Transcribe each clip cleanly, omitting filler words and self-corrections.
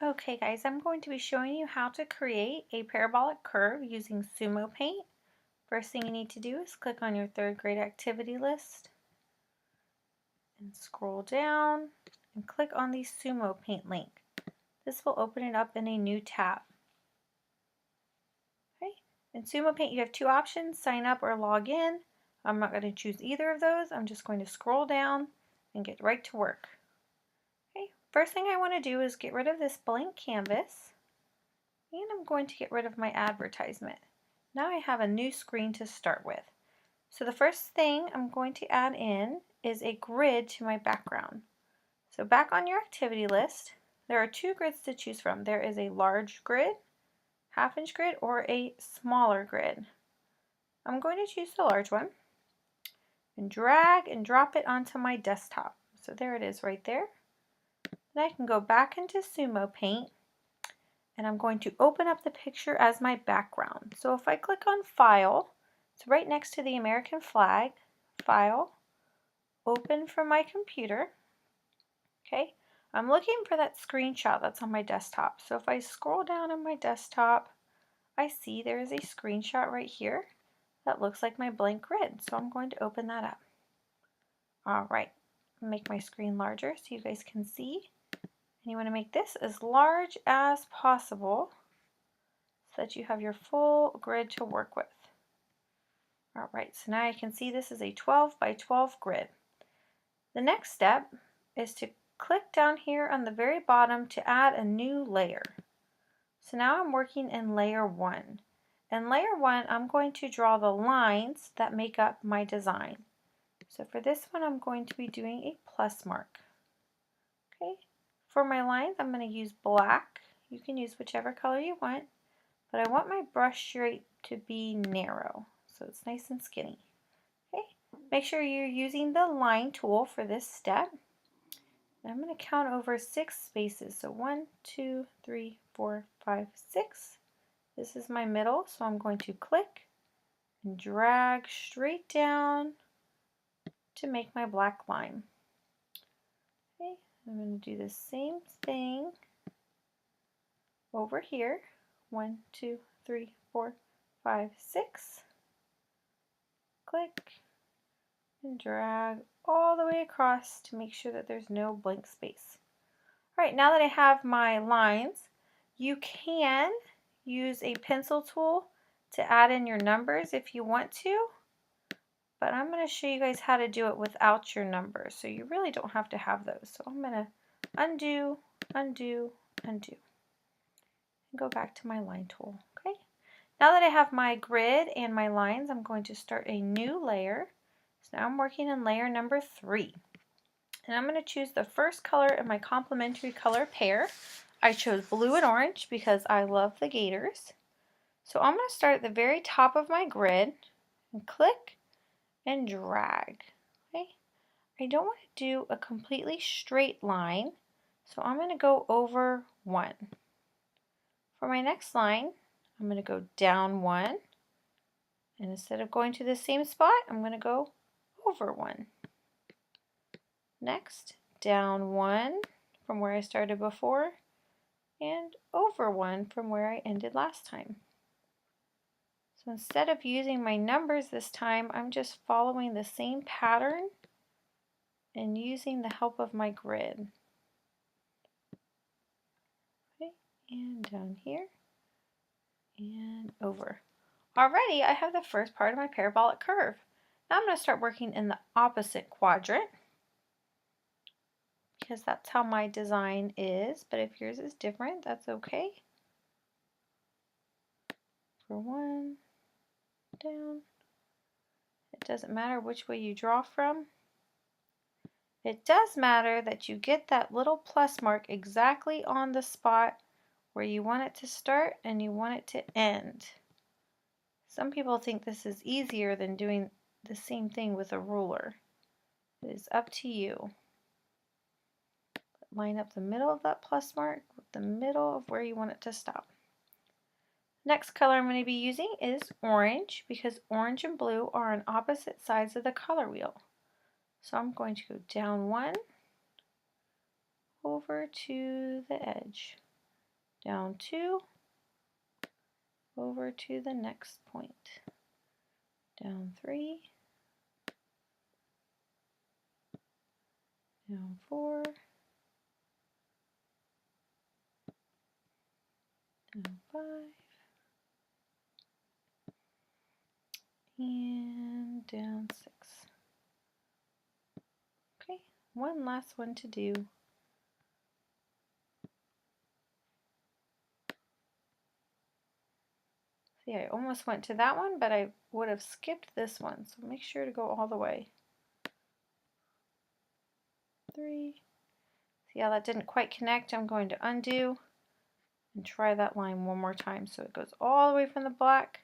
Okay guys, I'm going to be showing you how to create a parabolic curve using SumoPaint. First thing you need to do is click on your third grade activity list and scroll down and click on the SumoPaint link. This will open it up in a new tab. Okay. In SumoPaint you have two options, sign up or log in. I'm not going to choose either of those. I'm just going to scroll down and get right to work. Okay. First thing I want to do is get rid of this blank canvas. And I'm going to get rid of my advertisement. Now I have a new screen to start with. So the first thing I'm going to add in is a grid to my background. So back on your activity list, there are two grids to choose from. There is a large grid, half-inch grid, or a smaller grid. I'm going to choose the large one and drag and drop it onto my desktop. So there it is right there. Then I can go back into SumoPaint and I'm going to open up the picture as my background. So if I click on File, it's right next to the American flag, File, Open from my computer. Okay, I'm looking for that screenshot that's on my desktop. So if I scroll down on my desktop, I see there is a screenshot right here that looks like my blank grid. So I'm going to open that up. All right, make my screen larger so you guys can see. And you want to make this as large as possible so that you have your full grid to work with. All right, so now I can see this is a 12 by 12 grid. The next step is to click down here on the very bottom to add a new layer. So now I'm working in layer 1. In layer 1, I'm going to draw the lines that make up my design. So for this one, I'm going to be doing a plus mark. Okay. For my lines, I'm going to use black. You can use whichever color you want, but I want my brush stroke to be narrow, so it's nice and skinny. Okay. Make sure you're using the line tool for this step. And I'm going to count over 6 spaces. So 1, 2, 3, 4, 5, 6. This is my middle, so I'm going to click and drag straight down to make my black line. Okay, I'm going to do the same thing over here. 1, 2, 3, 4, 5, 6. Click and drag all the way across to make sure that there's no blank space. All right, now that I have my lines, you can use a pencil tool to add in your numbers if you want to, but I'm going to show you guys how to do it without your numbers, so you really don't have to have those. So I'm going to undo, undo, undo, and go back to my line tool. Okay. Now that I have my grid and my lines, I'm going to start a new layer. So now I'm working in layer number 3. And I'm going to choose the first color in my complementary color pair. I chose blue and orange because I love the gators. So I'm going to start at the very top of my grid and click and drag. Okay. I don't want to do a completely straight line, so I'm going to go over 1. For my next line, I'm going to go down 1, and instead of going to the same spot, I'm going to go over 1. Next, down 1 from where I started before, and over 1 from where I ended last time. So instead of using my numbers this time, I'm just following the same pattern and using the help of my grid. Okay, and down here, and over. Already I have the first part of my parabolic curve. Now I'm going to start working in the opposite quadrant because that's how my design is, but if yours is different, that's okay. For 1, down. It doesn't matter which way you draw from. It does matter that you get that little plus mark exactly on the spot where you want it to start and you want it to end. Some people think this is easier than doing the same thing with a ruler. It is up to you. Line up the middle of that plus mark with the middle of where you want it to stop. Next color I'm going to be using is orange because orange and blue are on opposite sides of the color wheel. So I'm going to go down 1 over to the edge. down 2, over to the next point, down 3, down 4, down 5, and down 6. Okay, one last one to do. See, I almost went to that one, but I would have skipped this one, so make sure to go all the way. 3. See how that didn't quite connect? I'm going to undo and try that line one more time so it goes all the way from the black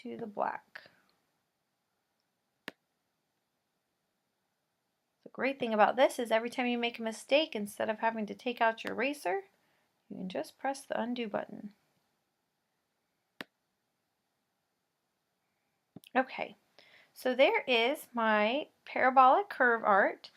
to the black. The great thing about this is every time you make a mistake, instead of having to take out your eraser, you can just press the undo button. Okay, so there is my parabolic curve art.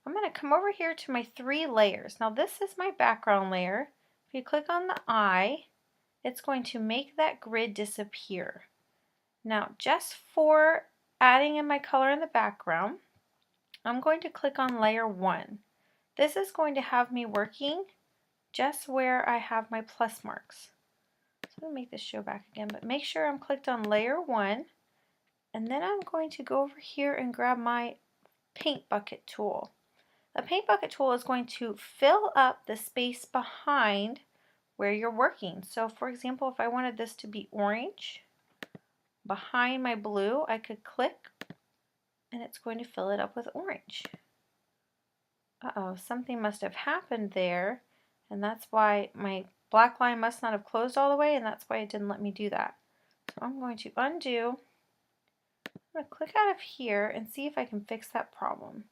I'm going to come over here to my 3 layers. Now this is my background layer. If you click on the eye, it's going to make that grid disappear. Now just for adding in my color in the background, I'm going to click on layer 1. This is going to have me working just where I have my plus marks. So I'm going to make this show back again, but make sure I'm clicked on layer 1, and then I'm going to go over here and grab my paint bucket tool. The paint bucket tool is going to fill up the space behind where you're working. So for example, if I wanted this to be orange, behind my blue, I could click and it's going to fill it up with orange. Uh-oh, something must have happened there, and that's why my black line must not have closed all the way, and that's why it didn't let me do that. So I'm going to undo. I'm going to click out of here and see if I can fix that problem.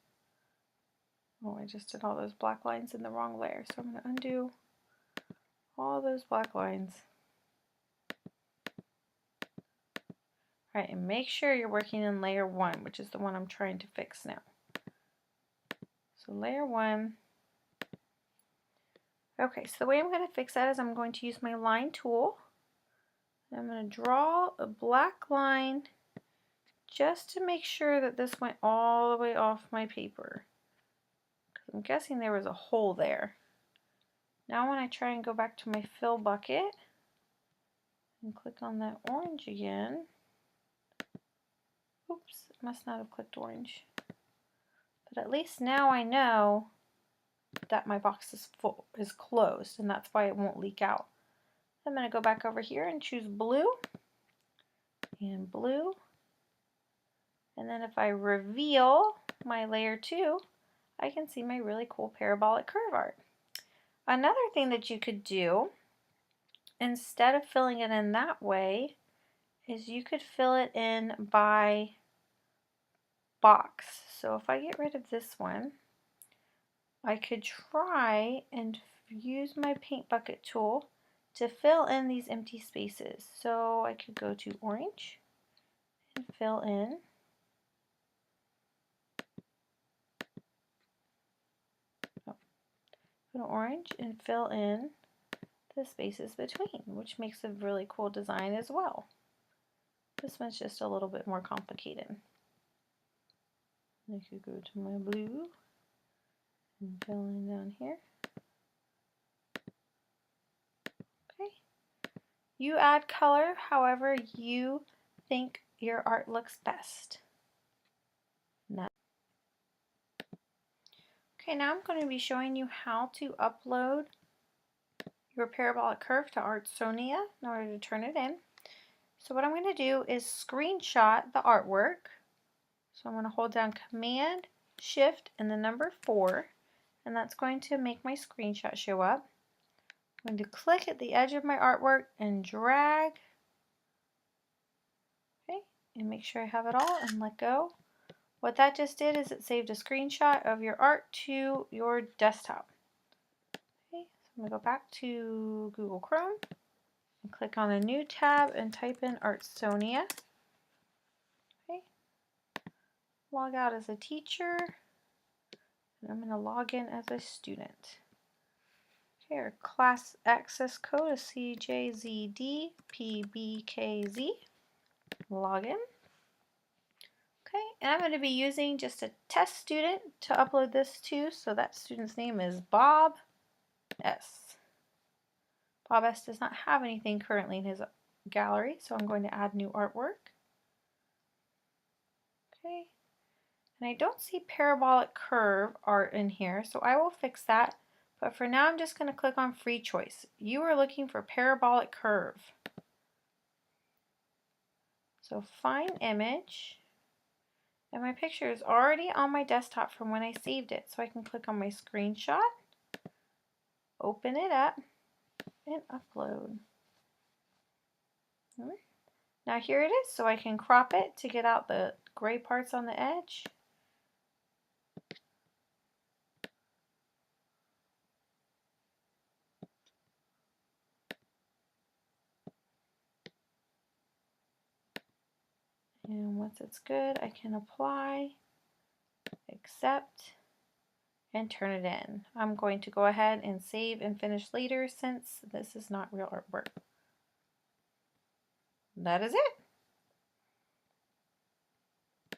Oh, I just did all those black lines in the wrong layer, so I'm going to undo all those black lines. All right, and make sure you're working in layer 1, which is the one I'm trying to fix now. So layer 1. Okay, so the way I'm going to fix that is I'm going to use my line tool. I'm going to draw a black line just to make sure that this went all the way off my paper. Because I'm guessing there was a hole there. Now when I try and go back to my fill bucket and click on that orange again, oops, it must not have clicked orange. But at least now I know that my box is full, is closed, and that's why it won't leak out. I'm going to go back over here and choose blue and blue. And then if I reveal my layer 2, I can see my really cool parabolic curve art. Another thing that you could do, instead of filling it in that way, is you could fill it in by box. So if I get rid of this one, I could try and use my paint bucket tool to fill in these empty spaces. So I could go to orange and fill in. Go to orange and fill in the spaces between, which makes a really cool design as well. This one's just a little bit more complicated. I could go to my blue and fill in down here. Okay. You add color however you think your art looks best. Okay, now I'm going to be showing you how to upload your parabolic curve to Artsonia in order to turn it in. So what I'm going to do is screenshot the artwork. So I'm going to hold down Command, Shift, and the number 4, and that's going to make my screenshot show up. I'm going to click at the edge of my artwork and drag, okay, and make sure I have it all and let go. What that just did is it saved a screenshot of your art to your desktop. Okay, so I'm going to go back to Google Chrome and click on a new tab and type in Artsonia. Okay, log out as a teacher, and I'm going to log in as a student. Here, class access code is CJZDPBKZ. Login. Okay, and I'm going to be using just a test student to upload this to, so that student's name is Bob S. Bob S does not have anything currently in his gallery, so I'm going to add new artwork. Okay, and I don't see parabolic curve art in here, so I will fix that. But for now, I'm just going to click on free choice. You are looking for parabolic curve. So find image. And my picture is already on my desktop from when I saved it. So I can click on my screenshot, open it up, and upload. Now here it is, so I can crop it to get out the gray parts on the edge. And once it's good, I can apply, accept, and turn it in. I'm going to go ahead and save and finish later since this is not real artwork. That is it.